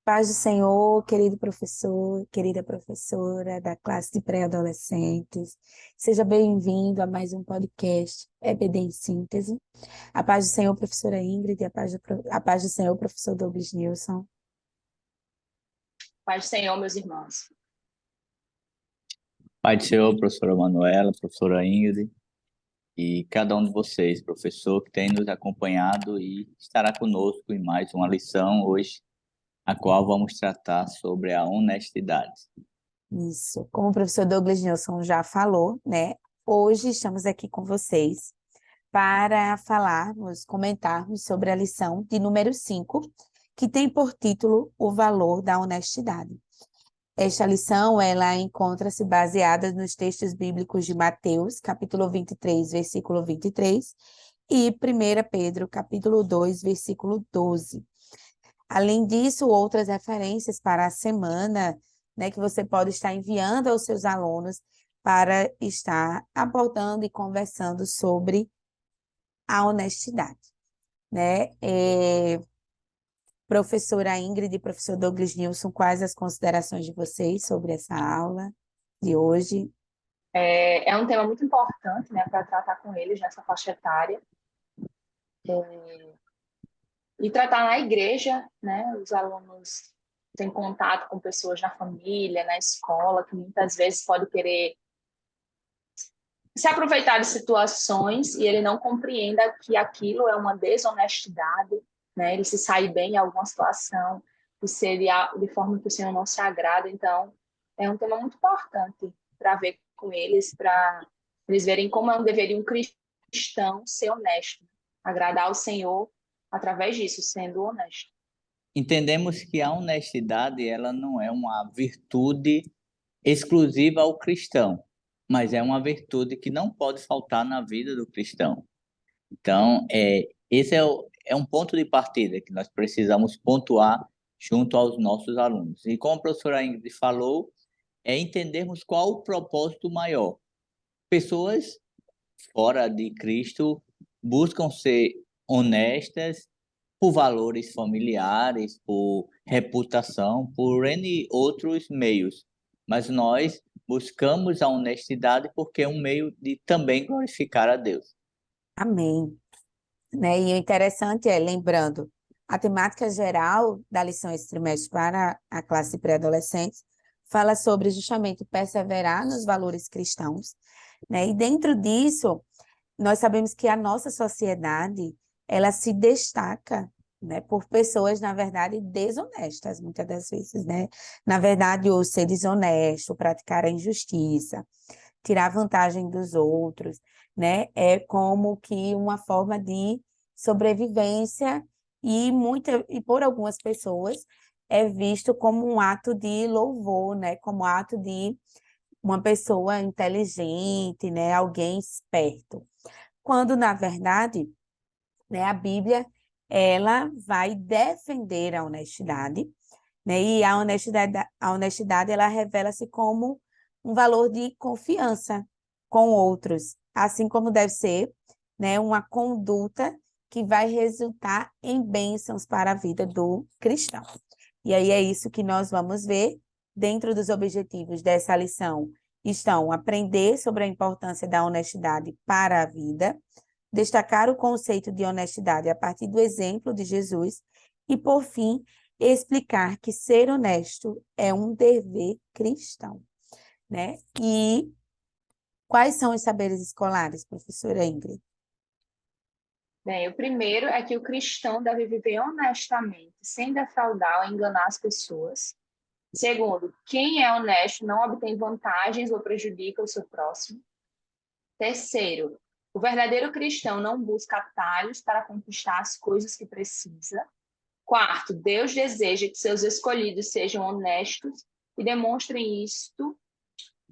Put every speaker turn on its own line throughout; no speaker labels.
Paz do Senhor, querido professor, querida professora da classe de pré-adolescentes. Seja bem-vindo a mais um podcast EBD em Síntese. A paz do Senhor, professora Ingrid, e a paz do Senhor, professor Douglas Nilson.
Pai do Senhor, meus irmãos.
Pai do Senhor, professora Manuela, professora Ingrid, e cada um de vocês, professor, que tem nos acompanhado e estará conosco em mais uma lição hoje, a qual vamos tratar sobre a honestidade.
Isso, como o professor Douglas Nilson já falou, né? Hoje estamos aqui com vocês para comentarmos sobre a lição de número 5, que tem por título O Valor da Honestidade. Esta lição, ela encontra-se baseada nos textos bíblicos de Mateus, capítulo 23, versículo 23, e 1 Pedro, capítulo 2, versículo 12. Além disso, outras referências para a semana, né, que você pode estar enviando aos seus alunos para estar abordando e conversando sobre a honestidade, né? Professora Ingrid e professor Douglas Nilson, quais as considerações de vocês sobre essa aula de hoje?
É um tema muito importante, né, para tratar com eles nessa faixa etária. E tratar na igreja, né, os alunos têm contato com pessoas na família, na escola, que muitas vezes pode querer se aproveitar de situações e ele não compreenda que aquilo é uma desonestidade, né, ele se sai bem em alguma situação e seria de forma que o Senhor não se agrada. Então, é um tema muito importante para ver com eles, para eles verem como deveria um cristão ser honesto, agradar ao Senhor através disso, sendo honesto.
Entendemos que a honestidade, ela não é uma virtude exclusiva ao cristão, mas é uma virtude que não pode faltar na vida do cristão. Então, esse é um ponto de partida que nós precisamos pontuar junto aos nossos alunos. E como a professora Ingrid falou, é entendermos qual o propósito maior. Pessoas fora de Cristo buscam ser honestas por valores familiares, por reputação, por N outros meios. Mas nós buscamos a honestidade porque é um meio de também glorificar a Deus.
Amém. Né? E o interessante é, lembrando, a temática geral da lição esse trimestre para a classe pré-adolescentes fala sobre justamente perseverar nos valores cristãos, né? E dentro disso, nós sabemos que a nossa sociedade, ela se destaca, né, por pessoas, na verdade, desonestas, muitas das vezes, né? Na verdade, ou ser desonesto, praticar a injustiça, tirar vantagem dos outros, né? É como que uma forma de sobrevivência e por algumas pessoas é visto como um ato de louvor, né? Como ato de uma pessoa inteligente, né? Alguém esperto. Quando, na verdade, né, a Bíblia, ela vai defender a honestidade, né? E a honestidade ela revela-se como um valor de confiança com outros, assim como deve ser, né, uma conduta que vai resultar em bênçãos para a vida do cristão. E aí é isso que nós vamos ver dentro dos objetivos dessa lição. Estão aprender sobre a importância da honestidade para a vida, destacar o conceito de honestidade a partir do exemplo de Jesus e, por fim, explicar que ser honesto é um dever cristão, né? E quais são os saberes escolares, professora Ingrid?
Bem, o primeiro é que o cristão deve viver honestamente, sem defraudar ou enganar as pessoas. Segundo, quem é honesto não obtém vantagens ou prejudica o seu próximo. Terceiro, o verdadeiro cristão não busca atalhos para conquistar as coisas que precisa. Quarto, Deus deseja que seus escolhidos sejam honestos e demonstrem isto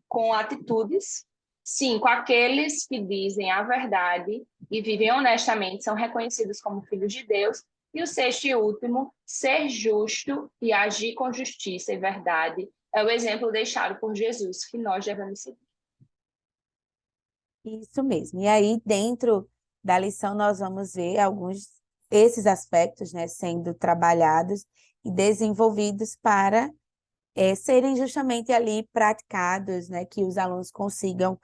com atitudes. Cinco, aqueles que dizem a verdade e vivem honestamente são reconhecidos como filhos de Deus. E o sexto e último, ser justo e agir com justiça e verdade é o exemplo deixado por Jesus, que nós devemos seguir.
Isso mesmo. E aí, dentro da lição, nós vamos ver alguns esses aspectos, né, sendo trabalhados e desenvolvidos para serem justamente ali praticados, né, que os alunos consigam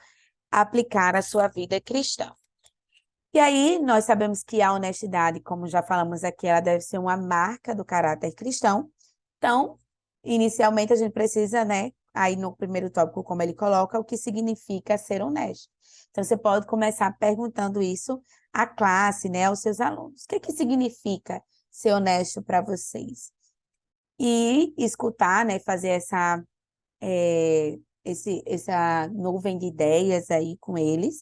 aplicar a sua vida cristã. E aí, nós sabemos que a honestidade, como já falamos aqui, ela deve ser uma marca do caráter cristão. Então, inicialmente, a gente precisa, né, aí no primeiro tópico, como ele coloca, o que significa ser honesto. Então, você pode começar perguntando isso à classe, né, aos seus alunos. O que significa ser honesto para vocês? E escutar, né, fazer essa nuvem de ideias aí com eles,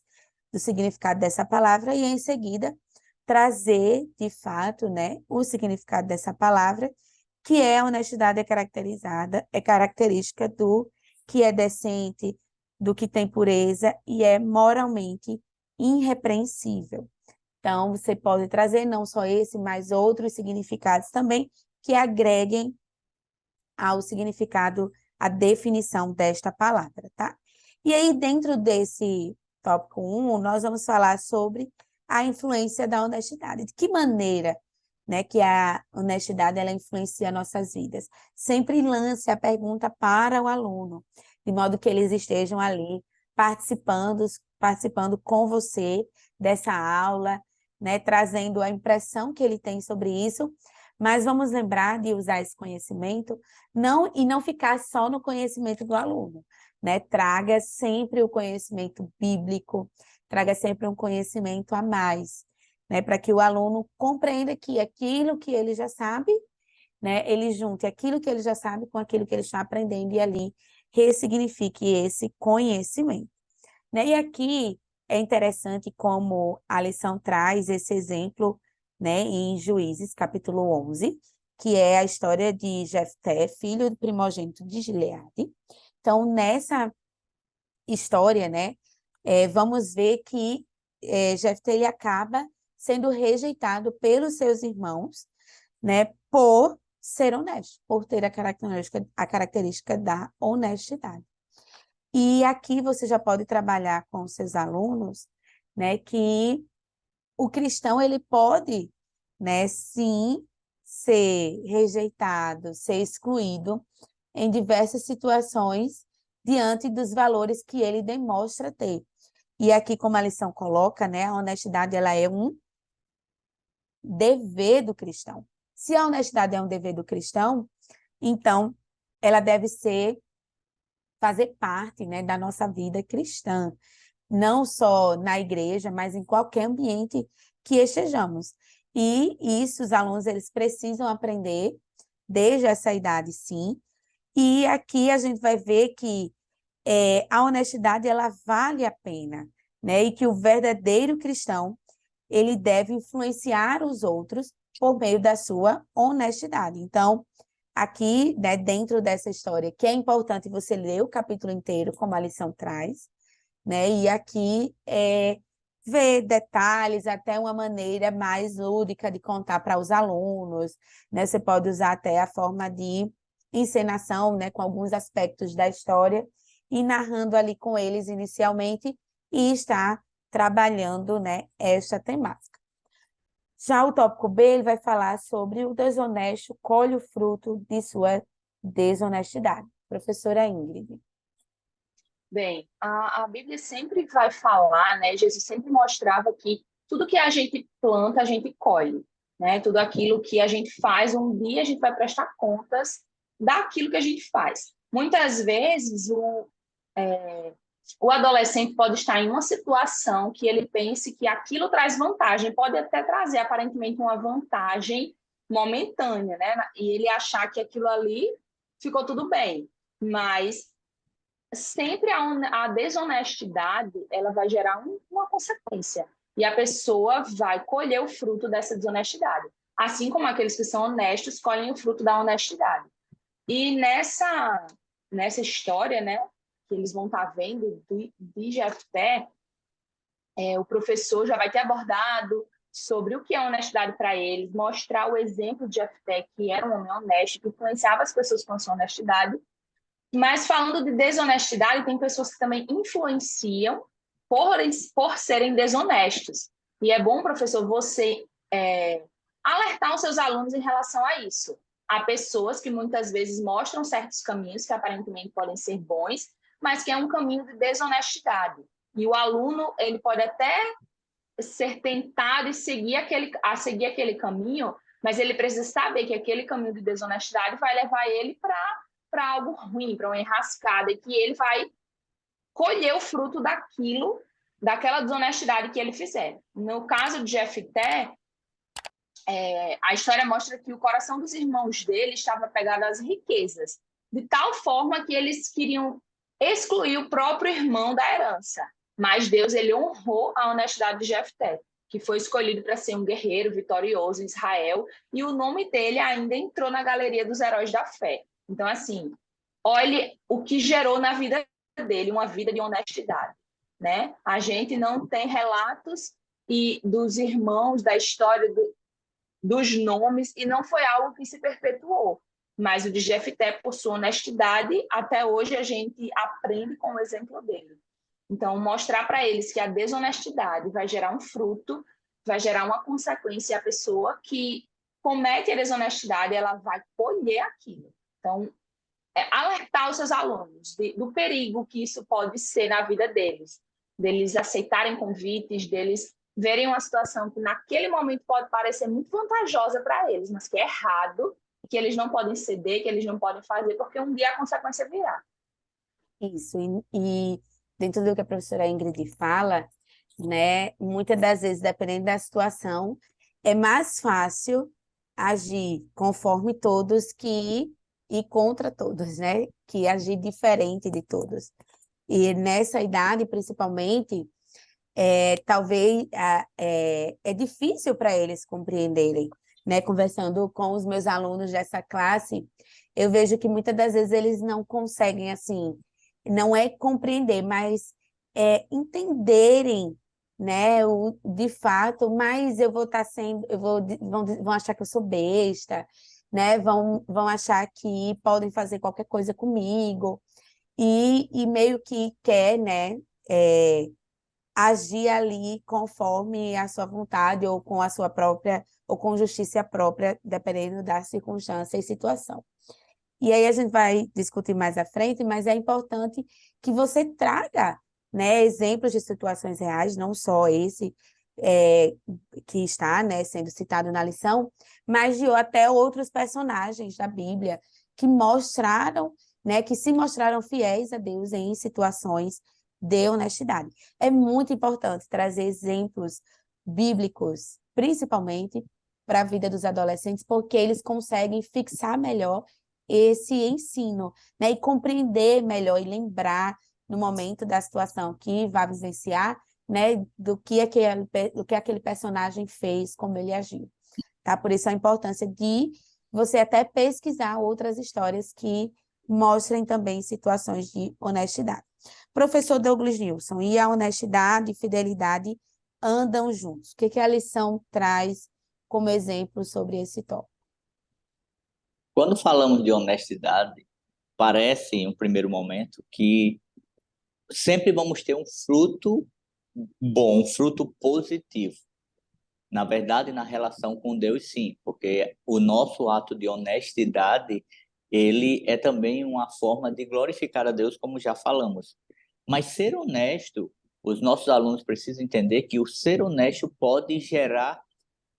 do significado dessa palavra, e em seguida trazer, de fato, né, o significado dessa palavra, que é a honestidade é característica do que é decente, do que tem pureza e é moralmente irrepreensível. Então, você pode trazer não só esse, mas outros significados também que agreguem ao significado, à definição desta palavra, tá? E aí, dentro desse tópico 1, nós vamos falar sobre a influência da honestidade. De que maneira, né, que a honestidade ela influencia nossas vidas? Sempre lance a pergunta para o aluno, de modo que eles estejam ali participando com você dessa aula, né, trazendo a impressão que ele tem sobre isso, mas vamos lembrar de usar esse conhecimento não ficar só no conhecimento do aluno, né? Traga sempre o conhecimento bíblico, traga sempre um conhecimento a mais, né? Para que o aluno compreenda que aquilo que ele já sabe, né? Ele junte aquilo que ele já sabe com aquilo que ele está aprendendo e ali ressignifique esse conhecimento, né? E aqui é interessante como a lição traz esse exemplo, né, em Juízes, capítulo 11, que é a história de Jefté, filho do primogênito de Gileade. Então, nessa história, né, vamos ver que Jefté ele acaba sendo rejeitado pelos seus irmãos, né, por ser honesto, por ter a característica da honestidade. E aqui você já pode trabalhar com seus alunos, né, que o cristão ele pode, né, sim, ser rejeitado, ser excluído em diversas situações diante dos valores que ele demonstra ter. E aqui, como a lição coloca, né, a honestidade ela é um dever do cristão. Se a honestidade é um dever do cristão, então ela deve fazer parte, né, da nossa vida cristã, não só na igreja, mas em qualquer ambiente que estejamos. E isso os alunos eles precisam aprender desde essa idade, sim. E aqui a gente vai ver que a honestidade ela vale a pena, né? E que o verdadeiro cristão ele deve influenciar os outros por meio da sua honestidade. Então, aqui, né, dentro dessa história, que é importante você ler o capítulo inteiro, como a lição traz, né? E aqui ver detalhes, até uma maneira mais lúdica de contar para os alunos, né? Você pode usar até a forma de encenação, né, com alguns aspectos da história e narrando ali com eles inicialmente e estar trabalhando, né, esta temática. Já o tópico B, ele vai falar sobre o desonesto colhe o fruto de sua desonestidade. Professora Ingrid.
Bem, a Bíblia sempre vai falar, né? Jesus sempre mostrava que tudo que a gente planta, a gente colhe, né? Tudo aquilo que a gente faz, um dia a gente vai prestar contas daquilo que a gente faz. Muitas vezes o adolescente pode estar em uma situação que ele pense que aquilo traz vantagem, pode até trazer aparentemente uma vantagem momentânea, né? E ele achar que aquilo ali ficou tudo bem, mas sempre a desonestidade ela vai gerar uma consequência e a pessoa vai colher o fruto dessa desonestidade, assim como aqueles que são honestos colhem o fruto da honestidade. E nessa história, né, que eles vão estar vendo de Jefté, o professor já vai ter abordado sobre o que é honestidade para eles, mostrar o exemplo de Jefté, que era um homem honesto, que influenciava as pessoas com a sua honestidade. Mas falando de desonestidade, tem pessoas que também influenciam por serem desonestos. E é bom, professor, você alertar os seus alunos em relação a isso. há pessoas que muitas vezes mostram certos caminhos que aparentemente podem ser bons, mas que é um caminho de desonestidade. E o aluno, ele pode até ser tentado a seguir aquele caminho, mas ele precisa saber que aquele caminho de desonestidade vai levar ele para algo ruim, para uma enrascada, e que ele vai colher o fruto daquela desonestidade que ele fizer. No caso de Jefté, a história mostra que o coração dos irmãos dele estava pegado às riquezas, de tal forma que eles queriam excluir o próprio irmão da herança. Mas Deus, ele honrou a honestidade de Jefté, que foi escolhido para ser um guerreiro vitorioso em Israel, e o nome dele ainda entrou na galeria dos heróis da fé. Então, assim, olhe o que gerou na vida dele, uma vida de honestidade, né? A gente não tem relatos dos irmãos, da história dos nomes, e não foi algo que se perpetuou. Mas o de Jefté, por sua honestidade, até hoje a gente aprende com o exemplo dele. Então, mostrar para eles que a desonestidade vai gerar um fruto, vai gerar uma consequência, e a pessoa que comete a desonestidade, ela vai colher aquilo. Então, alertar os seus alunos do perigo que isso pode ser na vida deles aceitarem convites, deles verem uma situação que naquele momento pode parecer muito vantajosa para eles, mas que é errado, que eles não podem ceder, que eles não podem fazer, porque um dia a consequência virá.
Isso, e dentro do que a professora Ingrid fala, né, muitas das vezes, dependendo da situação, é mais fácil agir conforme todos que ir contra todos, né? Que agir diferente de todos. E nessa idade, principalmente, talvez é difícil para eles compreenderem, né? Conversando com os meus alunos dessa classe, eu vejo que muitas das vezes eles não conseguem, assim, não é compreender, mas entenderem, né, de fato, mas eu vou estar sendo, vão achar que eu sou besta, né, vão achar que podem fazer qualquer coisa comigo, e meio que quer, né, agir ali conforme a sua vontade, ou com a sua própria, ou com justiça própria, dependendo da circunstância e situação. E aí a gente vai discutir mais à frente, mas é importante que você traga, né, exemplos de situações reais, não só esse que está, né, sendo citado na lição, mas de até outros personagens da Bíblia que mostraram, né, que se mostraram fiéis a Deus em situações de honestidade. É muito importante trazer exemplos bíblicos, principalmente para a vida dos adolescentes, porque eles conseguem fixar melhor esse ensino, né, e compreender melhor e lembrar no momento da situação que vai vivenciar, né, do que aquele personagem fez, como ele agiu, tá? Por isso a importância de você até pesquisar outras histórias que mostrem também situações de honestidade. Professor Douglas Nilson, e a honestidade e fidelidade andam juntos. O que a lição traz como exemplo sobre esse tópico?
Quando falamos de honestidade, parece, em um primeiro momento, que sempre vamos ter um fruto bom, um fruto positivo. Na verdade, na relação com Deus, sim, porque o nosso ato de honestidade, ele é também uma forma de glorificar a Deus, como já falamos. Mas ser honesto, os nossos alunos precisam entender que o ser honesto pode gerar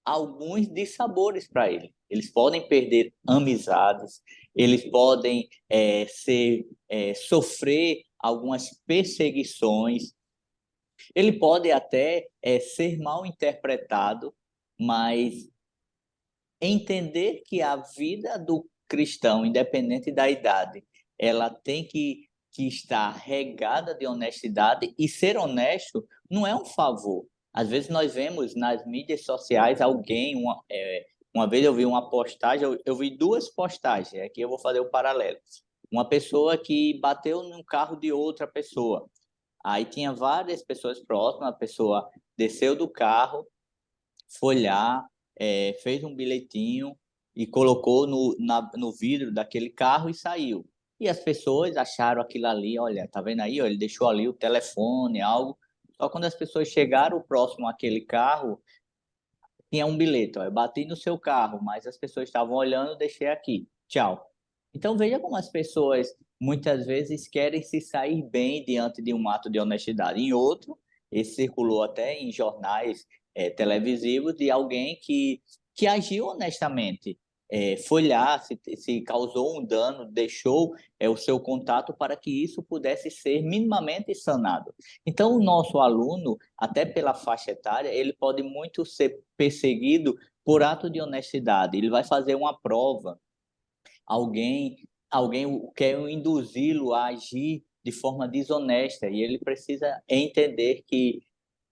alguns dissabores para ele. Eles podem perder amizades, eles podem sofrer algumas perseguições, ele pode até ser mal interpretado, mas entender que a vida do cristão, independente da idade, ela tem que estar regada de honestidade, e ser honesto não é um favor. Às vezes nós vemos nas mídias sociais alguém, uma vez eu vi uma postagem, eu vi duas postagens, aqui eu vou fazer o paralelo. Uma pessoa que bateu num carro de outra pessoa. Aí tinha várias pessoas próximas, a pessoa desceu do carro, foi lá, fez um bilhetinho e colocou no vidro daquele carro e saiu. E as pessoas acharam aquilo ali, olha, tá vendo aí? Ó, ele deixou ali o telefone, algo. Só quando as pessoas chegaram próximo àquele carro, tinha um bilhete, ó, eu bati no seu carro, mas as pessoas estavam olhando, deixei aqui, tchau. Então veja como as pessoas muitas vezes querem se sair bem diante de um ato de honestidade. Em outro, esse circulou até em jornais televisivos de alguém que agiu honestamente. Foi lá, se causou um dano, deixou o seu contato para que isso pudesse ser minimamente sanado. Então, o nosso aluno, até pela faixa etária, ele pode muito ser perseguido por ato de honestidade. Ele vai fazer uma prova, alguém quer induzi-lo a agir de forma desonesta e ele precisa entender que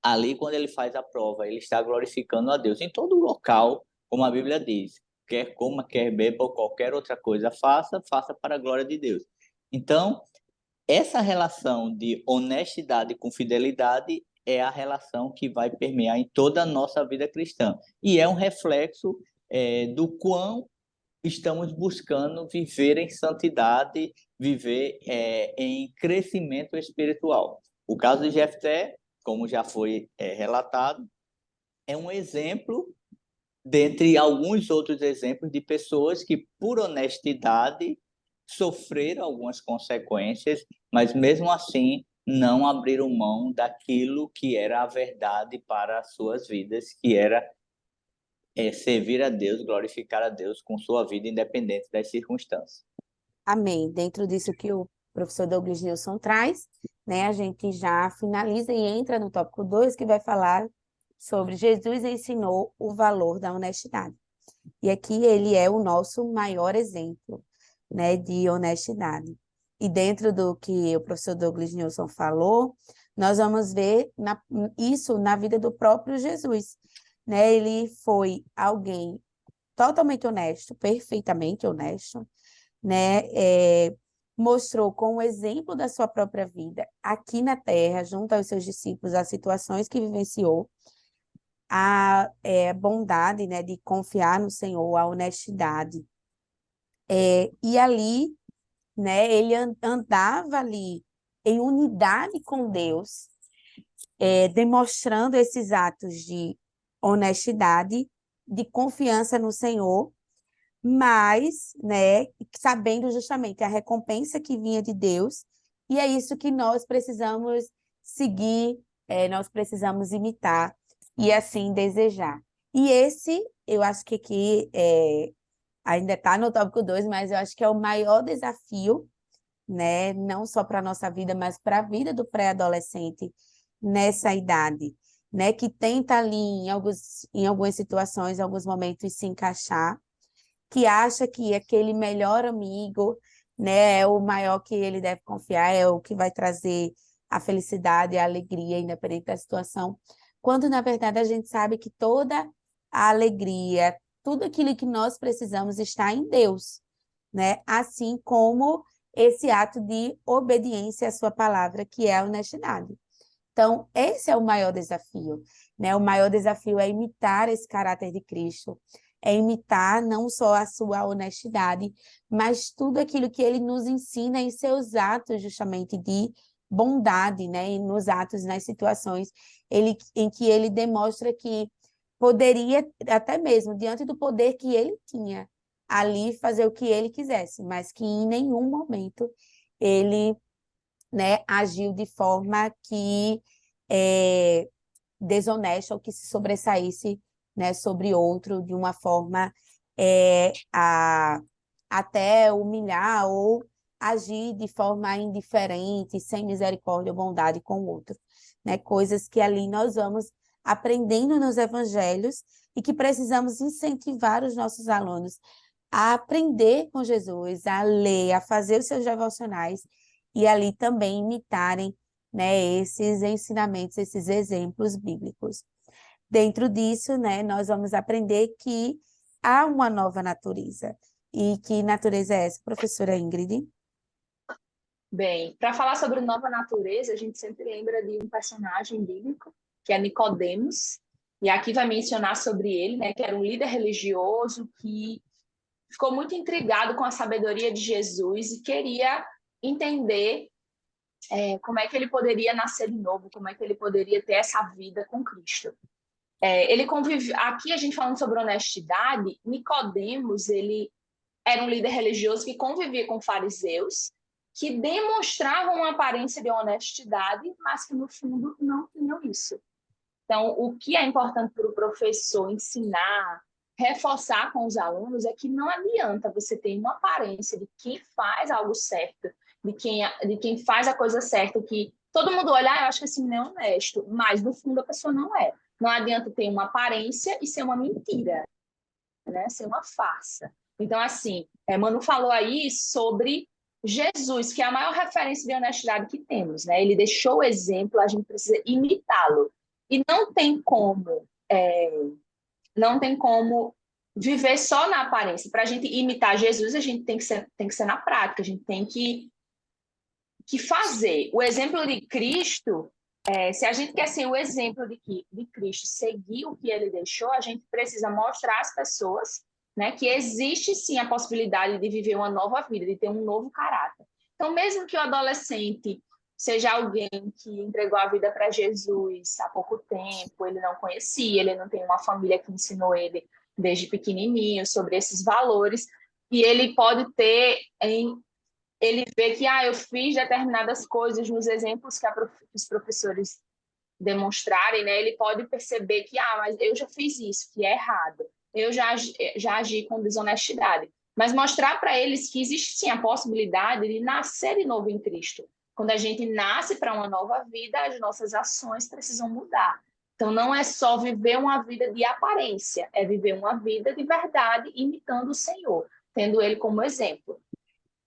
ali, quando ele faz a prova, ele está glorificando a Deus. Em todo local, como a Bíblia diz, quer coma, quer beba ou qualquer outra coisa faça para a glória de Deus. Então, essa relação de honestidade com fidelidade é a relação que vai permear em toda a nossa vida cristã. E é um reflexo do quão estamos buscando viver em santidade, viver em crescimento espiritual. O caso de Jefté, como já foi relatado, é um exemplo dentre alguns outros exemplos de pessoas que, por honestidade, sofreram algumas consequências, mas mesmo assim não abriram mão daquilo que era a verdade para as suas vidas, que era servir a Deus, glorificar a Deus com sua vida, independente das circunstâncias.
Amém. Dentro disso que o professor Douglas Nilson traz, né, a gente já finaliza e entra no tópico 2, que vai falar sobre Jesus ensinou o valor da honestidade. E aqui ele é o nosso maior exemplo, né, de honestidade. E dentro do que o professor Douglas Nilson falou, nós vamos ver isso na vida do próprio Jesus, né? Ele foi alguém totalmente honesto, perfeitamente honesto, né? Mostrou com o exemplo da sua própria vida aqui na Terra, junto aos seus discípulos, as situações que vivenciou, a bondade, né, de confiar no Senhor, a honestidade. E ali, né, ele andava ali em unidade com Deus, demonstrando esses atos de honestidade, de confiança no Senhor, mas, né, sabendo justamente a recompensa que vinha de Deus, e é isso que nós precisamos seguir, nós precisamos imitar e assim desejar. E esse, eu acho que aqui ainda está no tópico 2, mas eu acho que é o maior desafio, né, não só para a nossa vida, mas para a vida do pré-adolescente nessa idade, né, que tenta ali em algumas situações, em alguns momentos se encaixar, que acha que aquele melhor amigo, né, é o maior que ele deve confiar, é o que vai trazer a felicidade, a alegria, independente da situação, quando na verdade a gente sabe que toda a alegria, tudo aquilo que nós precisamos está em Deus, né? Assim como esse ato de obediência à sua palavra, que é a honestidade. Então, esse é o maior desafio, né? O maior desafio é imitar esse caráter de Cristo, é imitar não só a sua honestidade, mas tudo aquilo que ele nos ensina em seus atos, justamente, de bondade, né? E nos atos, nas situações em que ele demonstra que poderia, até mesmo diante do poder que ele tinha, ali fazer o que ele quisesse, mas que em nenhum momento ele, né, agiu de forma que desonesta ou que se sobressaísse, né, sobre outro de uma forma até humilhar ou agir de forma indiferente, sem misericórdia ou bondade com o outro, né? Coisas que ali nós vamos aprendendo nos evangelhos e que precisamos incentivar os nossos alunos a aprender com Jesus, a ler, a fazer os seus devocionais e ali também imitarem, né, esses ensinamentos, esses exemplos bíblicos. Dentro disso, né, nós vamos aprender que há uma nova natureza. E que natureza é essa, professora Ingrid?
Bem, para falar sobre nova natureza, a gente sempre lembra de um personagem bíblico, que é Nicodemos, e aqui vai mencionar sobre ele, né, que era um líder religioso que ficou muito intrigado com a sabedoria de Jesus e queria entender como é que ele poderia nascer de novo, como é que ele poderia ter essa vida com Cristo. Ele convive. Aqui a gente falando sobre honestidade, Nicodemos, ele era um líder religioso que convivia com fariseus, que demonstravam uma aparência de honestidade, mas que no fundo não tinham isso. Então, o que é importante para o professor ensinar, reforçar com os alunos é que não adianta você ter uma aparência de quem faz algo certo, de quem faz a coisa certa, que todo mundo olha, eu acho que esse menino é honesto, mas no fundo a pessoa não é. Não adianta ter uma aparência e ser uma mentira, né? Ser uma farsa. Então, assim, Manu falou aí sobre Jesus, que é a maior referência de honestidade que temos, né? Ele deixou o exemplo, a gente precisa imitá-lo. E não tem como viver só na aparência. Para a gente imitar Jesus, a gente tem que ser na prática, a gente tem que fazer. O exemplo de Cristo, se a gente quer ser o exemplo de Cristo, seguir o que ele deixou, a gente precisa mostrar às pessoas, né, que existe sim a possibilidade de viver uma nova vida, de ter um novo caráter. Então, mesmo que o adolescente seja alguém que entregou a vida para Jesus há pouco tempo, ele não conhecia, ele não tem uma família que ensinou ele desde pequenininho sobre esses valores, e ele pode ter ele vê que eu fiz determinadas coisas nos exemplos que os professores demonstrarem, né? Ele pode perceber que mas eu já fiz isso, que é errado. Eu já agi com desonestidade. Mas mostrar para eles que existe sim a possibilidade de nascer de novo em Cristo. Quando a gente nasce para uma nova vida, as nossas ações precisam mudar. Então, não é só viver uma vida de aparência, é viver uma vida de verdade, imitando o Senhor, tendo Ele como exemplo.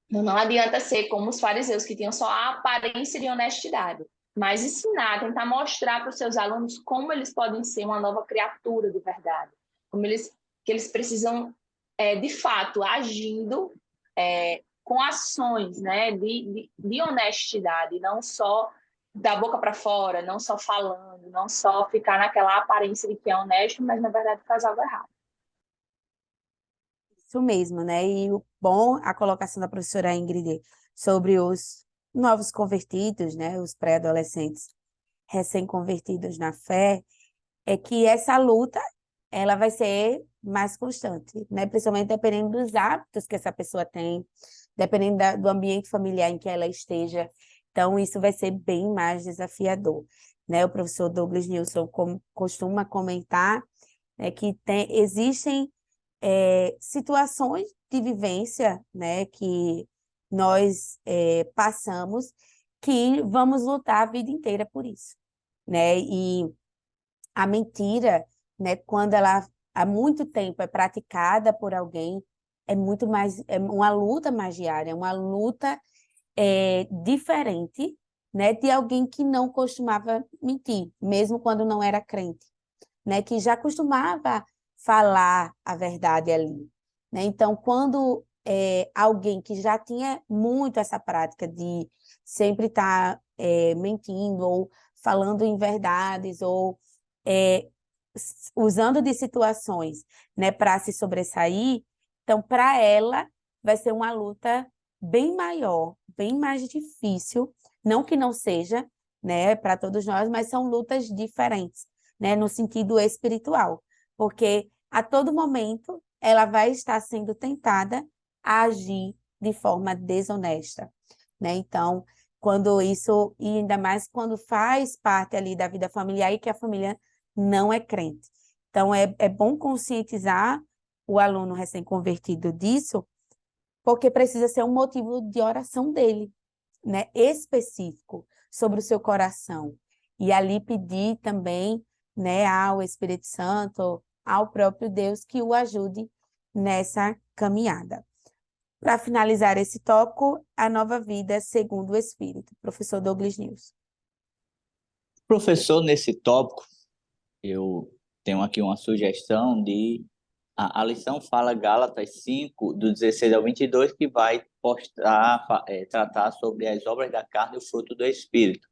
Não adianta ser como os fariseus, que tinham só a aparência de honestidade, mas ensinar, tentar mostrar para os seus alunos como eles podem ser uma nova criatura de verdade, que eles precisam, de fato, agindo com ações, né, de honestidade, não só da boca para fora, não só falando, não só ficar naquela aparência de que é honesto, mas na verdade faz algo errado.
Isso mesmo, né? E o bom, a colocação da professora Ingrid sobre os novos convertidos, né? Os pré-adolescentes recém-convertidos na fé, é que essa luta, ela vai ser mais constante, né? Principalmente dependendo dos hábitos que essa pessoa tem, dependendo do ambiente familiar em que ela esteja. Então, isso vai ser bem mais desafiador, né? O professor Douglas Nilson costuma comentar, né, que existem situações de vivência, né, que nós passamos, que vamos lutar a vida inteira por isso, né? E a mentira, né, quando ela há muito tempo é praticada por alguém, é muito mais, é uma luta mais diária, é uma luta diferente, né, de alguém que não costumava mentir, mesmo quando não era crente, né, que já costumava falar a verdade ali, né? Então, quando alguém que já tinha muito essa prática de sempre estar mentindo ou falando inverdades ou usando de situações, né, para se sobressair, então, para ela, vai ser uma luta bem maior, bem mais difícil, não que não seja, né, para todos nós, mas são lutas diferentes, né, no sentido espiritual, porque a todo momento ela vai estar sendo tentada a agir de forma desonesta, né? Então, quando isso, e ainda mais quando faz parte ali da vida familiar e que a família não é crente. Então, é bom conscientizar o aluno recém-convertido disso, porque precisa ser um motivo de oração dele, né? Específico, sobre o seu coração. E ali pedir também, né, ao Espírito Santo, ao próprio Deus, que o ajude nessa caminhada. Para finalizar esse tópico, a nova vida segundo o Espírito. Professor Douglas Nilson.
Professor, nesse tópico, eu tenho aqui uma sugestão de... A lição fala Gálatas 5, do 16 ao 22, que vai tratar sobre as obras da carne e o fruto do Espírito,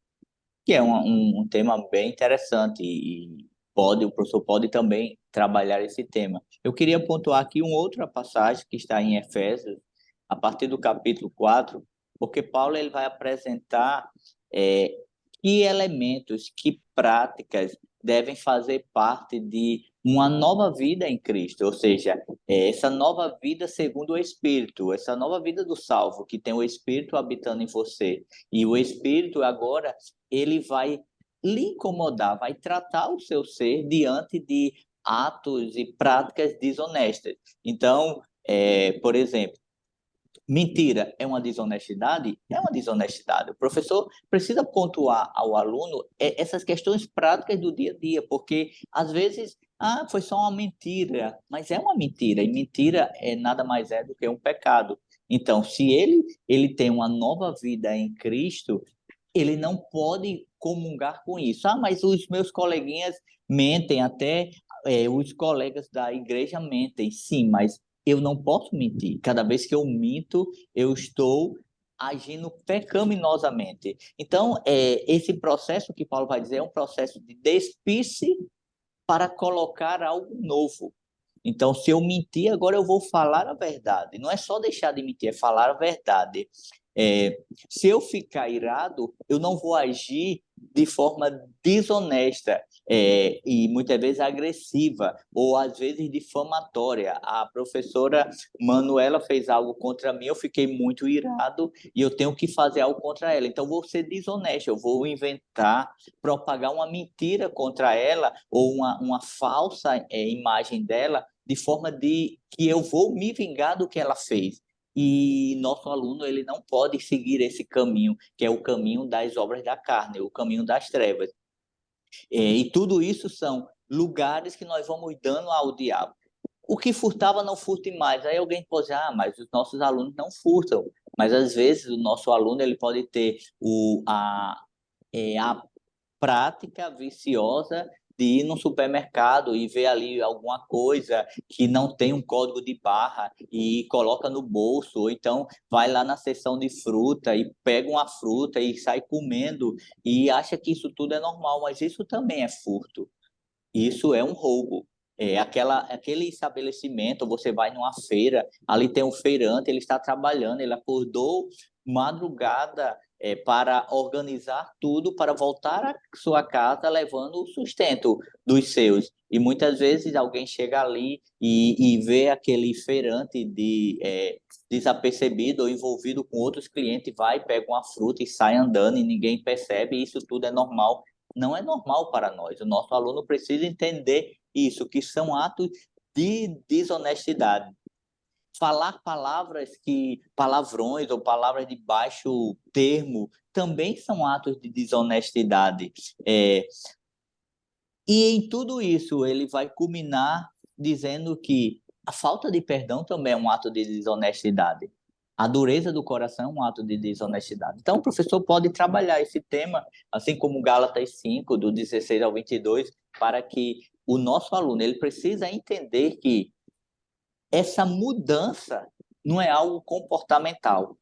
que é um tema bem interessante e o professor pode também trabalhar esse tema. Eu queria pontuar aqui uma outra passagem que está em Efésios, a partir do capítulo 4, porque Paulo ele vai apresentar que elementos, que práticas devem fazer parte de uma nova vida em Cristo, ou seja, essa nova vida segundo o Espírito, essa nova vida do salvo, que tem o Espírito habitando em você. E o Espírito agora, ele vai lhe incomodar, vai tratar o seu ser diante de atos e práticas desonestas. Então, por exemplo, mentira é uma desonestidade? É uma desonestidade. O professor precisa pontuar ao aluno essas questões práticas do dia a dia, porque às vezes, foi só uma mentira, mas é uma mentira, e mentira nada mais é do que um pecado. Então, se ele tem uma nova vida em Cristo, ele não pode comungar com isso. Mas os meus coleguinhas mentem, até os colegas da igreja mentem. Sim, mas eu não posso mentir. Cada vez que eu minto, eu estou agindo pecaminosamente. Então, esse processo que Paulo vai dizer é um processo de despir-se para colocar algo novo. Então, se eu mentir, agora eu vou falar a verdade. Não é só deixar de mentir, é falar a verdade. Se eu ficar irado, eu não vou agir de forma desonesta, e muitas vezes agressiva, ou às vezes difamatória. A professora Manuela fez algo contra mim, eu fiquei muito irado e eu tenho que fazer algo contra ela. Então, vou ser desonesto, eu vou inventar, propagar uma mentira contra ela, ou uma falsa imagem dela, de forma de que eu vou me vingar do que ela fez. E nosso aluno, ele não pode seguir esse caminho, que é o caminho das obras da carne, o caminho das trevas. E tudo isso são lugares que nós vamos dando ao diabo. O que furtava, não furte mais. Aí alguém pode dizer, mas os nossos alunos não furtam. Mas às vezes o nosso aluno, ele pode ter a prática viciosa de ir no supermercado e ver ali alguma coisa que não tem um código de barra e coloca no bolso, ou então vai lá na seção de fruta e pega uma fruta e sai comendo e acha que isso tudo é normal, mas isso também é furto. Isso é um roubo. Aquele estabelecimento, você vai numa feira, ali tem um feirante, ele está trabalhando, ele acordou madrugada para organizar tudo, para voltar à sua casa levando o sustento dos seus. E muitas vezes alguém chega ali e vê aquele feirante desapercebido ou envolvido com outros clientes, vai, pega uma fruta e sai andando e ninguém percebe, e isso tudo é normal. Não é normal para nós. O nosso aluno precisa entender isso, que são atos de desonestidade. Falar palavrões ou palavras de baixo termo também são atos de desonestidade. E em tudo isso, ele vai culminar dizendo que a falta de perdão também é um ato de desonestidade. A dureza do coração é um ato de desonestidade. Então, o professor pode trabalhar esse tema, assim como Gálatas 5, do 16 ao 22, para que o nosso aluno ele precisa entender que essa mudança não é algo comportamental.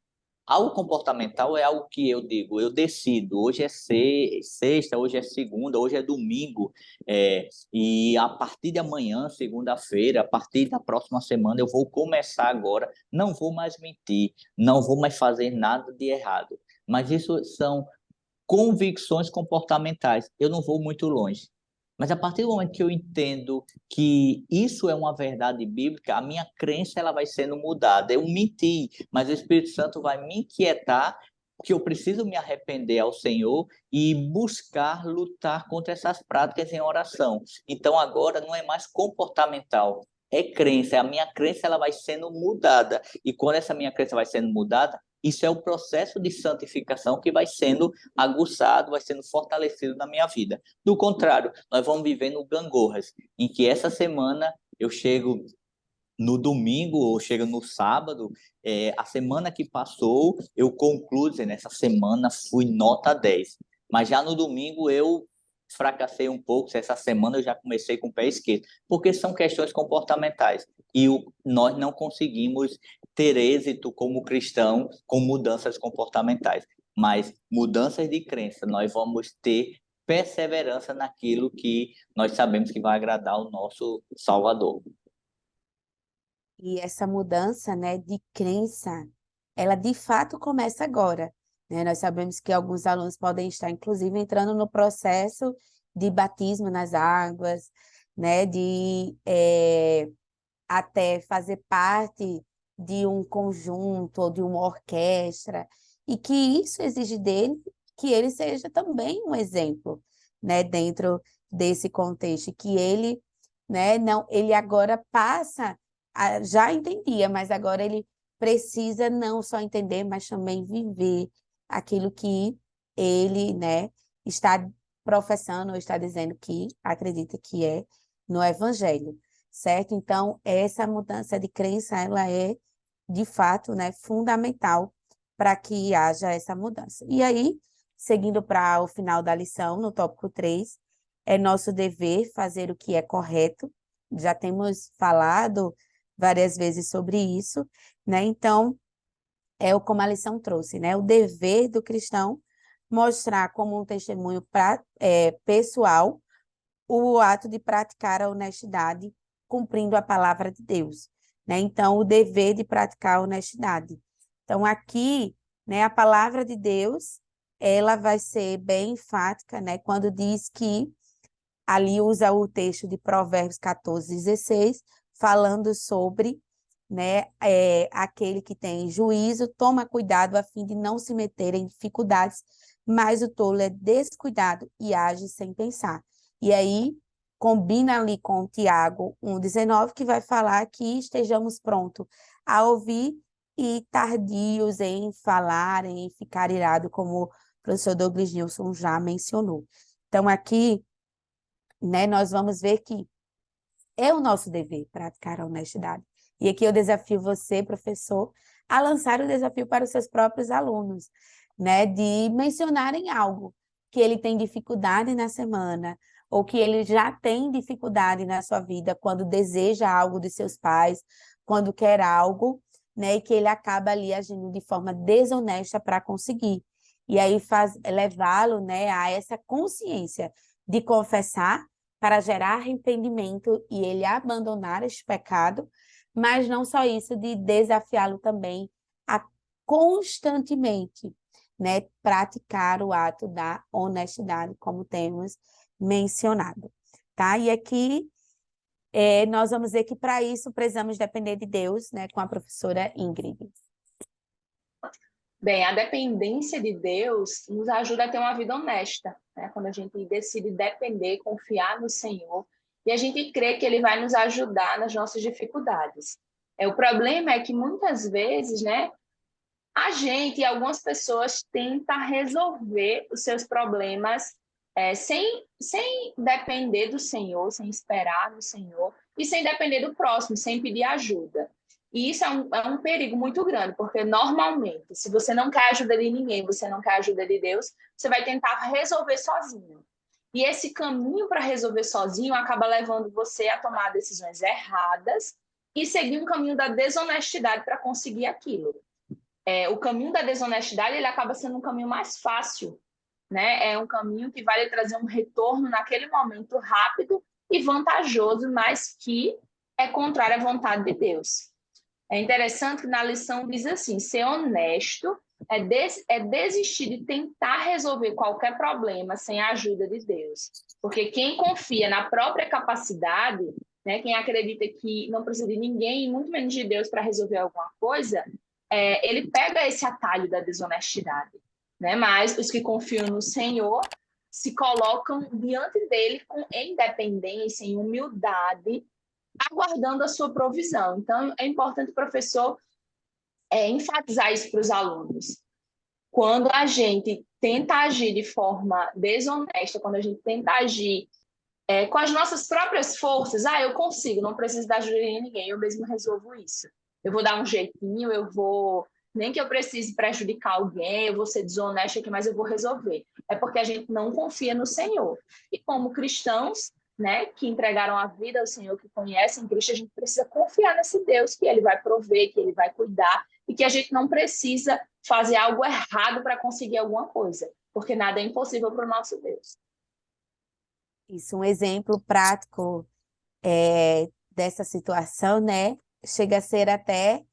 Algo comportamental é algo que eu digo, eu decido, hoje é sexta, hoje é segunda, hoje é domingo, e a partir de amanhã, segunda-feira, a partir da próxima semana, eu vou começar agora, não vou mais mentir, não vou mais fazer nada de errado. Mas isso são convicções comportamentais, eu não vou muito longe. Mas a partir do momento que eu entendo que isso é uma verdade bíblica, a minha crença ela vai sendo mudada. Eu menti, mas o Espírito Santo vai me inquietar que eu preciso me arrepender ao Senhor e buscar lutar contra essas práticas em oração. Então agora não é mais comportamental, é crença. A minha crença ela vai sendo mudada. E quando essa minha crença vai sendo mudada, isso é o processo de santificação que vai sendo aguçado, vai sendo fortalecido na minha vida. Do contrário, nós vamos vivendo gangorras, em que essa semana eu chego no domingo ou chego no sábado, a semana que passou, eu concluo dizendo, essa semana fui nota 10. Mas já no domingo eu fracassei um pouco, essa semana eu já comecei com o pé esquerdo, porque são questões comportamentais. E nós não conseguimos ter êxito como cristão com mudanças comportamentais. Mas mudanças de crença, nós vamos ter perseverança naquilo que nós sabemos que vai agradar o nosso Salvador.
E essa mudança, né, de crença, ela de fato começa agora, né? Nós sabemos que alguns alunos podem estar, inclusive, entrando no processo de batismo nas águas, né, de até fazer parte de um conjunto ou de uma orquestra, e que isso exige dele que ele seja também um exemplo, né, dentro desse contexto, que ele, né, não, ele agora passa, já entendia, mas agora ele precisa não só entender, mas também viver aquilo que ele, né, está professando ou está dizendo que acredita que é no Evangelho, certo? Então, essa mudança de crença, ela é, de fato, né, fundamental para que haja essa mudança. E aí, seguindo para o final da lição, no tópico 3, é nosso dever fazer o que é correto. Já temos falado várias vezes sobre isso, né? Então, como a lição trouxe, né? O dever do cristão mostrar como um testemunho pessoal o ato de praticar a honestidade, cumprindo a palavra de Deus, né? Então, o dever de praticar a honestidade. Então, aqui, né, a palavra de Deus, ela vai ser bem enfática, né? Quando diz que ali usa o texto de Provérbios 14:16, falando sobre, né, aquele que tem juízo, toma cuidado a fim de não se meter em dificuldades, mas o tolo é descuidado e age sem pensar. E aí, combina ali com Tiago 1:19, que vai falar que estejamos prontos a ouvir e tardios em falar, em ficar irado, como o professor Douglas Nilson já mencionou. Então, aqui, né, nós vamos ver que é o nosso dever praticar a honestidade. E aqui eu desafio você, professor, a lançar o desafio para os seus próprios alunos, né, de mencionarem algo que ele tem dificuldade na semana, ou que ele já tem dificuldade na sua vida quando deseja algo de seus pais, quando quer algo, né, e que ele acaba ali agindo de forma desonesta para conseguir. E aí levá-lo, né, a essa consciência de confessar para gerar arrependimento e ele abandonar este pecado, mas não só isso, de desafiá-lo também a constantemente, né, praticar o ato da honestidade, como temos mencionado, tá? E aqui nós vamos ver que para isso precisamos depender de Deus, né, com a professora Ingrid.
Bem, a dependência de Deus nos ajuda a ter uma vida honesta, né? Quando a gente decide depender, confiar no Senhor, e a gente crê que Ele vai nos ajudar nas nossas dificuldades. O problema é que muitas vezes, né, a gente e algumas pessoas tentam resolver os seus problemas sem depender do Senhor, sem esperar no Senhor, e sem depender do próximo, sem pedir ajuda. E isso é um perigo muito grande, porque normalmente, se você não quer ajuda de ninguém, você não quer ajuda de Deus, você vai tentar resolver sozinho. E esse caminho para resolver sozinho acaba levando você a tomar decisões erradas e seguir um caminho da desonestidade para conseguir aquilo. O caminho da desonestidade ele acaba sendo um caminho mais fácil, né? É um caminho que vai lhe trazer um retorno naquele momento rápido e vantajoso, mas que é contrário à vontade de Deus. É interessante que na lição diz assim, ser honesto é desistir de tentar resolver qualquer problema sem a ajuda de Deus. Porque quem confia na própria capacidade, né, quem acredita que não precisa de ninguém, muito menos de Deus para resolver alguma coisa, ele pega esse atalho da desonestidade. Né? Mas os que confiam no Senhor se colocam diante dele em dependência, em humildade, aguardando a sua provisão. Então, é importante o professor enfatizar isso para os alunos. Quando a gente tenta agir de forma desonesta, quando a gente tenta agir com as nossas próprias forças, eu consigo, não preciso da ajuda de ninguém, eu mesmo resolvo isso. Eu vou dar um jeitinho, nem que eu precise prejudicar alguém, eu vou ser desonesta aqui, mas eu vou resolver. É porque a gente não confia no Senhor. E como cristãos, né, que entregaram a vida ao Senhor, que conhecem Cristo, a gente precisa confiar nesse Deus, que Ele vai prover, que Ele vai cuidar, e que a gente não precisa fazer algo errado para conseguir alguma coisa, porque nada é impossível para o nosso Deus.
Isso, um exemplo prático dessa situação, né, chega a ser até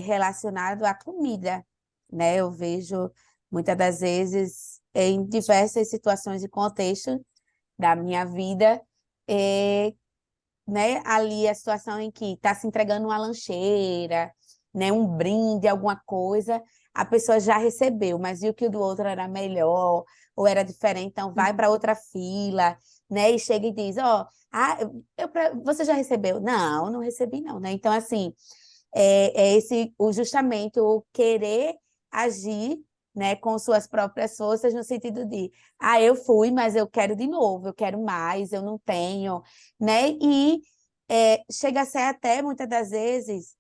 relacionado à comida, né? Eu vejo muitas das vezes em diversas situações e contextos da minha vida, né, ali a situação em que está se entregando uma lancheira, né, um brinde, alguma coisa, a pessoa já recebeu, mas viu que o do outro era melhor, ou era diferente, então vai para outra fila, né, e chega e diz, ó, você já recebeu? Não, não recebi não, né? Então, assim, justamente o querer agir, né, com suas próprias forças, no sentido de, eu fui, mas eu quero de novo, eu quero mais, eu não tenho, né? E chega a ser até, muitas das vezes,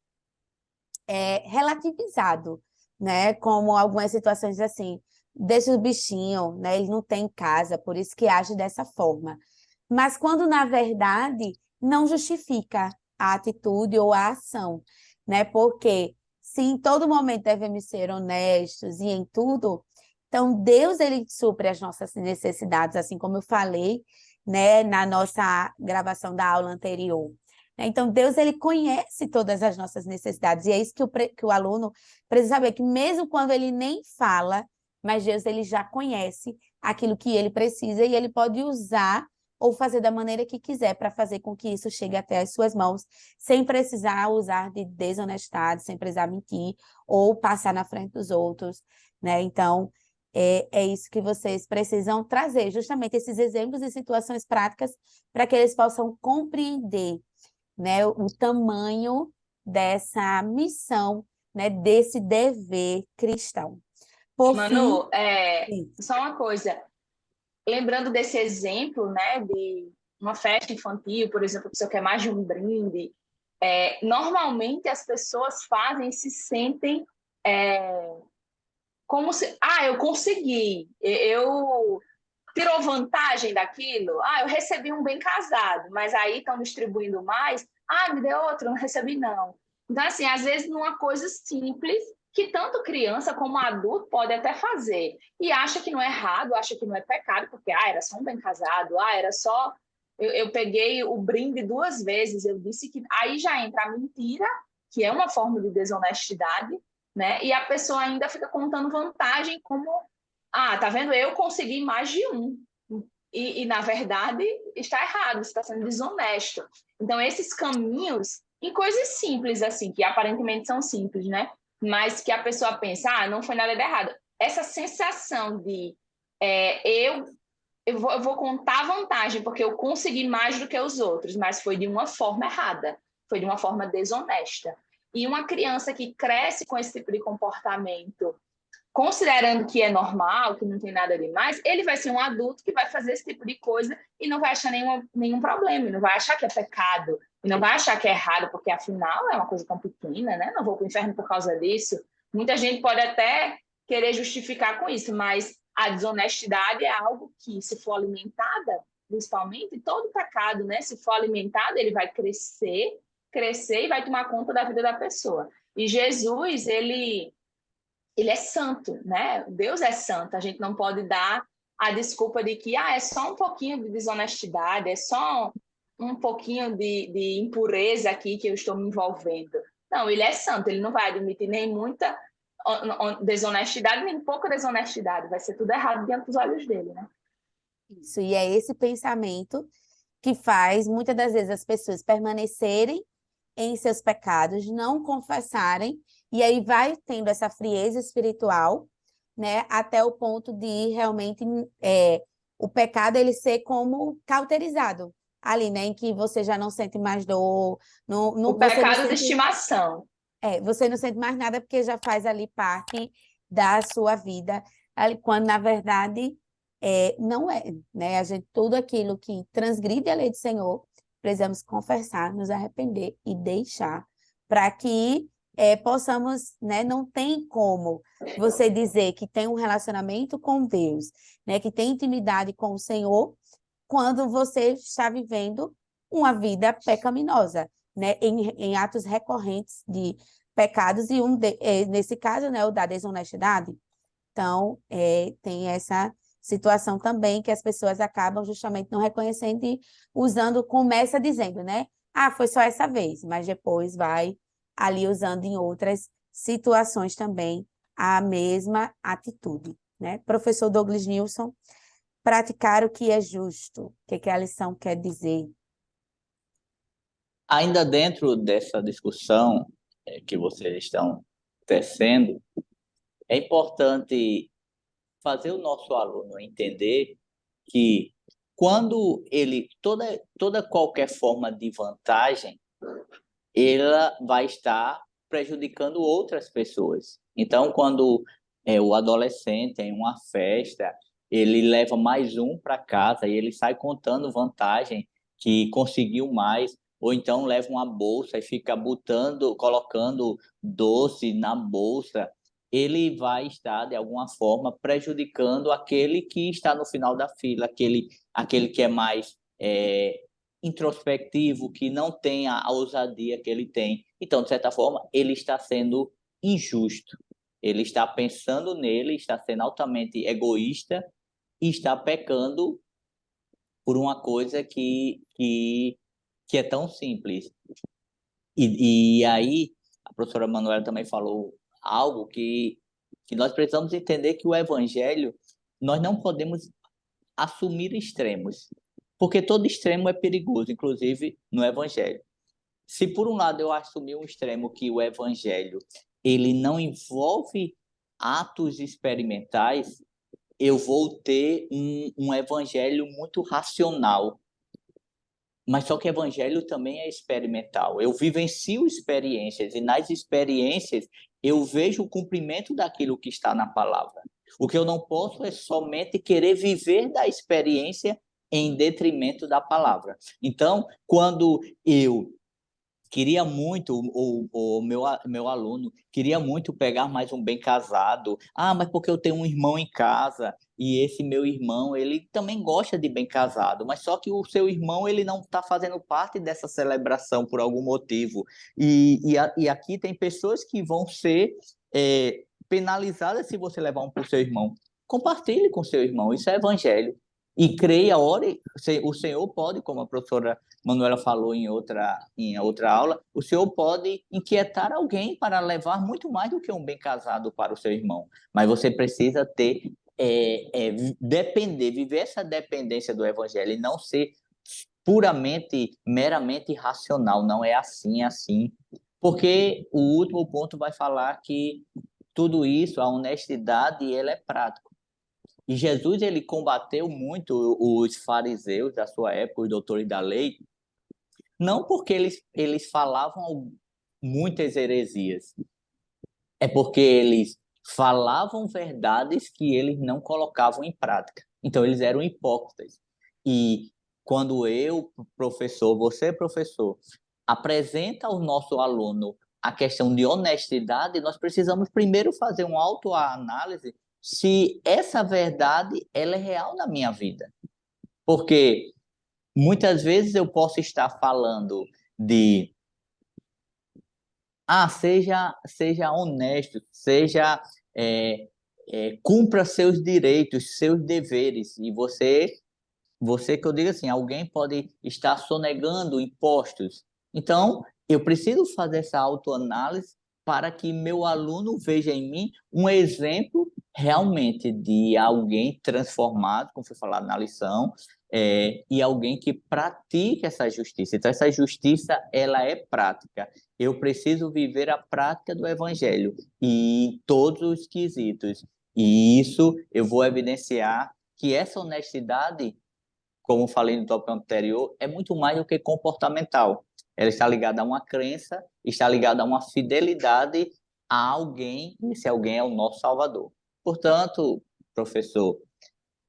relativizado, né? Como algumas situações assim, deixa o bichinho, né? Ele não tem casa, por isso que age dessa forma. Mas quando, na verdade, não justifica a atitude ou a ação, né? Porque se em todo momento devemos ser honestos e em tudo, então Deus, ele supre as nossas necessidades, assim como eu falei, né, na nossa gravação da aula anterior. Então, Deus, ele conhece todas as nossas necessidades, e é isso que o aluno precisa saber, que mesmo quando ele nem fala, mas Deus, ele já conhece aquilo que ele precisa e ele pode usar ou fazer da maneira que quiser para fazer com que isso chegue até as suas mãos, sem precisar usar de desonestidade, sem precisar mentir ou passar na frente dos outros, né? Então, é isso que vocês precisam trazer, justamente esses exemplos e situações práticas para que eles possam compreender, né, o tamanho dessa missão, né, desse dever cristão. Por fim,
Manu, só uma coisa, lembrando desse exemplo, né, de uma festa infantil, por exemplo, a pessoa quer mais de um brinde, normalmente as pessoas fazem e se sentem como se, eu consegui, eu tirou vantagem daquilo, eu recebi um bem casado, mas aí estão distribuindo mais, me deu outro, não recebi não. Então, assim, às vezes numa coisa simples, que tanto criança como adulto pode até fazer, e acha que não é errado, acha que não é pecado, porque, era só um bem casado, era só... Eu peguei o brinde 2 vezes, eu disse que... Aí já entra a mentira, que é uma forma de desonestidade, né? E a pessoa ainda fica contando vantagem como tá vendo? Eu consegui mais de um. E, na verdade, está errado, você está sendo desonesto. Então, esses caminhos, em coisas simples, assim, que aparentemente são simples, né? Mas que a pessoa pensa, não foi nada de errado. Essa sensação de eu vou contar a vantagem, porque eu consegui mais do que os outros, mas foi de uma forma errada, foi de uma forma desonesta. E uma criança que cresce com esse tipo de comportamento, considerando que é normal, que não tem nada demais, ele vai ser um adulto que vai fazer esse tipo de coisa e não vai achar nenhum problema, não vai achar que é pecado, e não vai achar que é errado, porque afinal é uma coisa tão pequena, né? Não vou para o inferno por causa disso. Muita gente pode até querer justificar com isso, mas a desonestidade é algo que, se for alimentada, principalmente, todo pecado, né? Se for alimentado, ele vai crescer e vai tomar conta da vida da pessoa. E Jesus, ele é santo, né? Deus é santo. A gente não pode dar a desculpa de que é só um pouquinho de desonestidade, é só um pouquinho de impureza aqui que eu estou me envolvendo. Não, ele é santo, ele não vai admitir nem muita desonestidade, nem pouca desonestidade. Vai ser tudo errado diante dos olhos dele, né?
Isso, e é esse pensamento que faz, muitas das vezes, as pessoas permanecerem em seus pecados, não confessarem, e aí vai tendo essa frieza espiritual, né, até o ponto de realmente o pecado ele ser como cauterizado ali, né, em que você já não sente mais dor,
O
você não
pecado de
sente,
estimação.
você não sente mais nada porque já faz ali parte da sua vida, ali, quando na verdade não é, né, tudo aquilo que transgride a lei do Senhor, precisamos confessar, nos arrepender e deixar, para que possamos, né, não tem como você dizer que tem um relacionamento com Deus, né, que tem intimidade com o Senhor, quando você está vivendo uma vida pecaminosa, né, em atos recorrentes de pecados, e nesse caso, né, o da desonestidade. Então, tem essa situação também que as pessoas acabam justamente não reconhecendo e usando, começa dizendo, né? Foi só essa vez, mas depois vai ali usando em outras situações também a mesma atitude, né? Professor Douglas Nilson, praticar o que é justo. O que a lição quer dizer?
Ainda dentro dessa discussão que vocês estão tecendo, é importante fazer o nosso aluno entender que quando ele, toda qualquer forma de vantagem, ela vai estar prejudicando outras pessoas. Então, quando o adolescente em uma festa, ele leva mais um para casa e ele sai contando vantagem que conseguiu mais, ou então leva uma bolsa e fica botando, colocando doce na bolsa, ele vai estar, de alguma forma, prejudicando aquele que está no final da fila, aquele que é mais introspectivo, que não tem a ousadia que ele tem. Então, de certa forma, ele está sendo injusto. Ele está pensando nele, está sendo altamente egoísta e está pecando por uma coisa que é tão simples. E aí, a professora Manuela também falou algo que nós precisamos entender que o evangelho, nós não podemos assumir extremos, porque todo extremo é perigoso, inclusive no evangelho. Se por um lado eu assumir um extremo que o evangelho ele não envolve atos experimentais, eu vou ter um evangelho muito racional. Mas só que evangelho também é experimental. Eu vivencio experiências e nas experiências eu vejo o cumprimento daquilo que está na palavra. O que eu não posso é somente querer viver da experiência em detrimento da palavra. Então, quando eu queria muito, o meu aluno queria muito pegar mais um bem casado. Ah, mas porque eu tenho um irmão em casa e esse meu irmão, ele também gosta de bem casado, mas só que o seu irmão, ele não está fazendo parte dessa celebração por algum motivo. E aqui tem pessoas que vão ser penalizadas se você levar um para o seu irmão. Compartilhe com seu irmão, isso é evangelho. E creia, ore, o Senhor pode, como a professora Manuela falou em outra aula, o Senhor pode inquietar alguém para levar muito mais do que um bem casado para o seu irmão. Mas você precisa depender, viver essa dependência do Evangelho e não ser puramente, meramente racional. Não é assim, é assim. Porque o último ponto vai falar que tudo isso, a honestidade, ela é prática. E Jesus ele combateu muito os fariseus da sua época, os doutores da lei, não porque eles falavam muitas heresias, é porque eles falavam verdades que eles não colocavam em prática. Então, eles eram hipócritas. E quando eu, professor, você, professor, apresenta ao nosso aluno a questão de honestidade, nós precisamos primeiro fazer uma autoanálise se essa verdade ela é real na minha vida. Porque muitas vezes eu posso estar falando de seja honesto, cumpra seus direitos, seus deveres. E você que eu digo assim, alguém pode estar sonegando impostos. Então, eu preciso fazer essa autoanálise para que meu aluno veja em mim um exemplo realmente de alguém transformado, como foi falado na lição, e alguém que pratique essa justiça. Então, essa justiça, ela é prática. Eu preciso viver a prática do evangelho em todos os quesitos. E isso eu vou evidenciar que essa honestidade, como falei no tópico anterior, é muito mais do que comportamental. Ela está ligada a uma crença, está ligada a uma fidelidade a alguém, e esse alguém é o nosso Salvador. Portanto, professor,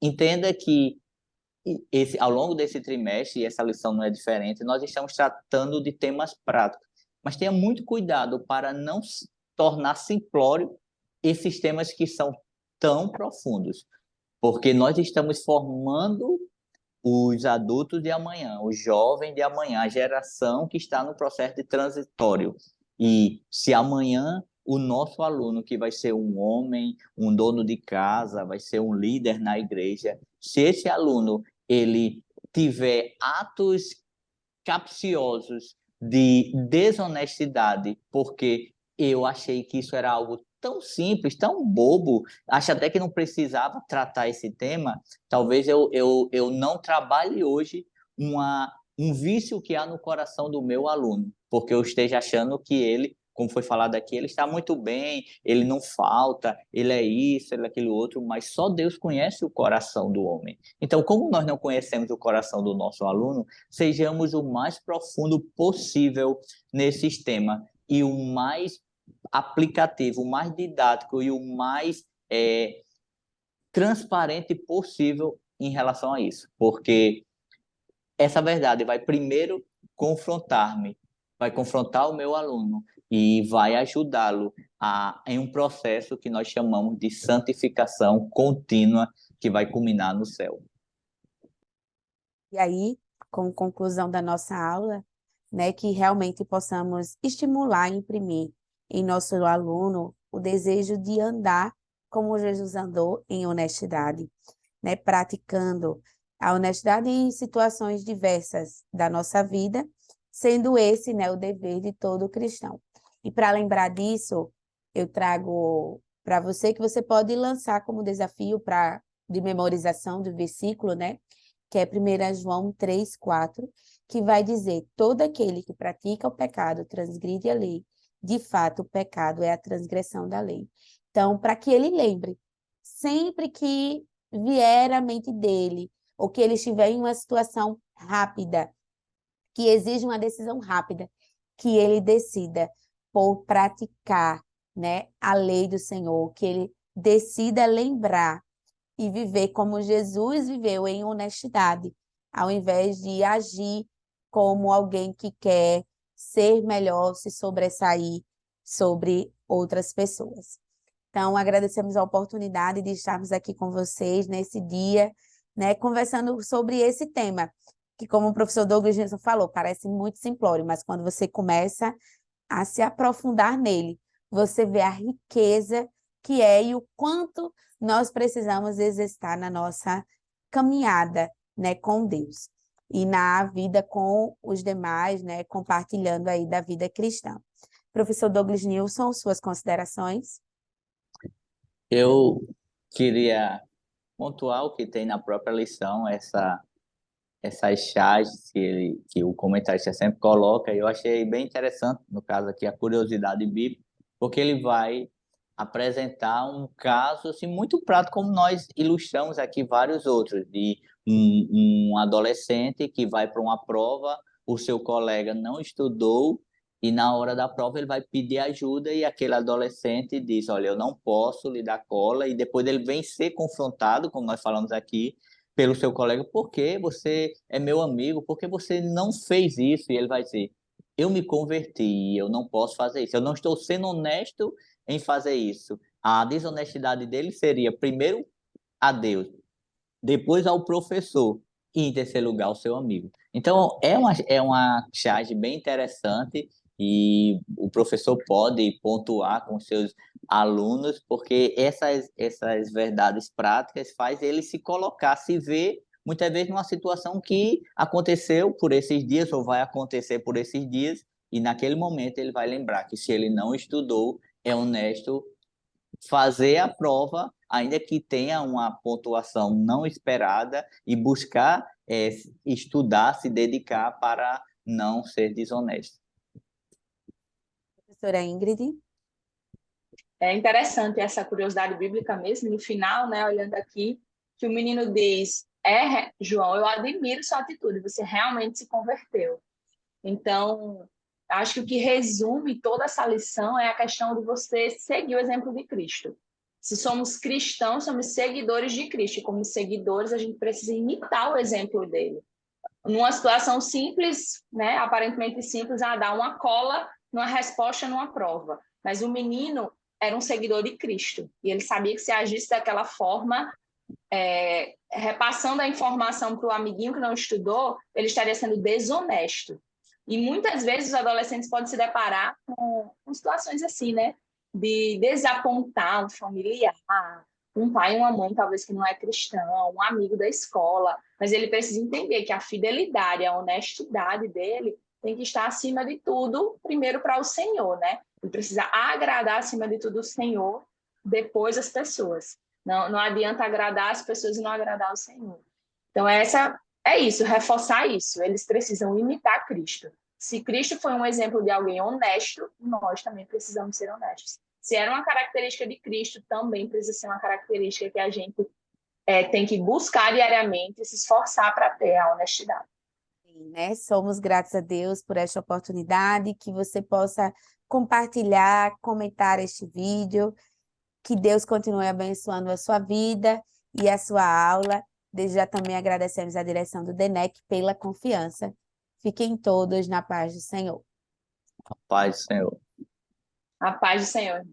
entenda que ao longo desse trimestre, e essa lição não é diferente, nós estamos tratando de temas práticos. Mas tenha muito cuidado para não tornar simplório esses temas que são tão profundos, porque nós estamos formando os adultos de amanhã, os jovens de amanhã, a geração que está no processo de transitório. E se amanhã o nosso aluno, que vai ser um homem, um dono de casa, vai ser um líder na igreja, se esse aluno ele tiver atos capciosos de desonestidade, porque eu achei que isso era algo tão simples, tão bobo. Acho até que não precisava tratar esse tema. Talvez eu não trabalhe hoje um vício que há no coração do meu aluno, porque eu esteja achando que ele, como foi falado aqui, ele está muito bem, ele não falta, ele é isso, ele é aquilo outro, mas só Deus conhece o coração do homem. Então, como nós não conhecemos o coração do nosso aluno, sejamos o mais profundo possível nesse tema e o mais aplicativo, o mais didático e o mais transparente possível em relação a isso, porque essa verdade vai primeiro confrontar-me, vai confrontar o meu aluno e vai ajudá-lo em um processo que nós chamamos de santificação contínua, que vai culminar no céu.
E aí, como conclusão da nossa aula, né, que realmente possamos estimular e imprimir em nosso aluno o desejo de andar como Jesus andou em honestidade, né, praticando a honestidade em situações diversas da nossa vida, sendo esse, né, o dever de todo cristão. E para lembrar disso, eu trago para você que você pode lançar como desafio de memorização do versículo, né, que é 1 João 3,4, que vai dizer: todo aquele que pratica o pecado transgride a lei. De fato, o pecado é a transgressão da lei. Então, para que ele lembre, sempre que vier à mente dele, ou que ele estiver em uma situação rápida, que exige uma decisão rápida, que ele decida por praticar, né, a lei do Senhor, que ele decida lembrar e viver como Jesus viveu, em honestidade, ao invés de agir como alguém que quer ser melhor, se sobressair sobre outras pessoas. Então, agradecemos a oportunidade de estarmos aqui com vocês nesse dia, né, conversando sobre esse tema, que, como o professor Douglas Jensen falou, parece muito simplório, mas quando você começa a se aprofundar nele, você vê a riqueza que é e o quanto nós precisamos exercitar na nossa caminhada, né, com Deus e na vida com os demais, né, compartilhando aí da vida cristã. Professor Douglas Nilson, suas considerações?
Eu queria pontuar o que tem na própria lição, essas charges que o comentarista sempre coloca, e eu achei bem interessante, no caso aqui, a curiosidade bíblica, porque ele vai apresentar um caso assim, muito prático, como nós ilustramos aqui vários outros, de um adolescente que vai para uma prova, o seu colega não estudou, e na hora da prova ele vai pedir ajuda, e aquele adolescente diz: olha, eu não posso lhe dar cola, e depois ele vem ser confrontado, como nós falamos aqui, pelo seu colega: por que você é meu amigo, por que você não fez isso? E ele vai dizer: eu me converti, eu não posso fazer isso, eu não estou sendo honesto em fazer isso. A desonestidade dele seria, primeiro, a Deus, depois ao professor e, em terceiro lugar, ao seu amigo. Então, é uma charge bem interessante, e o professor pode pontuar com seus alunos, porque essas verdades práticas faz ele se colocar, se ver, muitas vezes, numa situação que aconteceu por esses dias ou vai acontecer por esses dias, e naquele momento ele vai lembrar que, se ele não estudou, é honesto fazer a prova, ainda que tenha uma pontuação não esperada, e buscar estudar, se dedicar para não ser desonesto.
Professora Ingrid?
É interessante essa curiosidade bíblica mesmo, no final, né, olhando aqui, que o menino diz: João, eu admiro sua atitude, você realmente se converteu. Então, acho que o que resume toda essa lição é a questão de você seguir o exemplo de Cristo. Se somos cristãos, somos seguidores de Cristo, e como seguidores a gente precisa imitar o exemplo dele. Numa situação simples, né, aparentemente simples, dar uma cola numa resposta numa prova. Mas o menino era um seguidor de Cristo, e ele sabia que se agisse daquela forma, repassando a informação para o amiguinho que não estudou, ele estaria sendo desonesto. E muitas vezes os adolescentes podem se deparar com situações assim, né? De desapontar um familiar, um pai e uma mãe talvez que não é cristão, um amigo da escola, mas ele precisa entender que a fidelidade, a honestidade dele tem que estar acima de tudo, primeiro para o Senhor, né? Ele precisa agradar, acima de tudo, o Senhor, depois as pessoas. Não adianta agradar as pessoas e não agradar o Senhor. Então, é isso, reforçar isso. Eles precisam imitar Cristo. Se Cristo foi um exemplo de alguém honesto, nós também precisamos ser honestos. Se era uma característica de Cristo, também precisa ser uma característica que a gente tem que buscar diariamente e se esforçar para ter a honestidade.
Sim, né? Somos gratos a Deus por esta oportunidade, que você possa compartilhar, comentar este vídeo, que Deus continue abençoando a sua vida e a sua aula. Desde já também agradecemos a direção do DENEC pela confiança. Fiquem todos na paz do Senhor.
Paz, Senhor.
A paz do Senhor.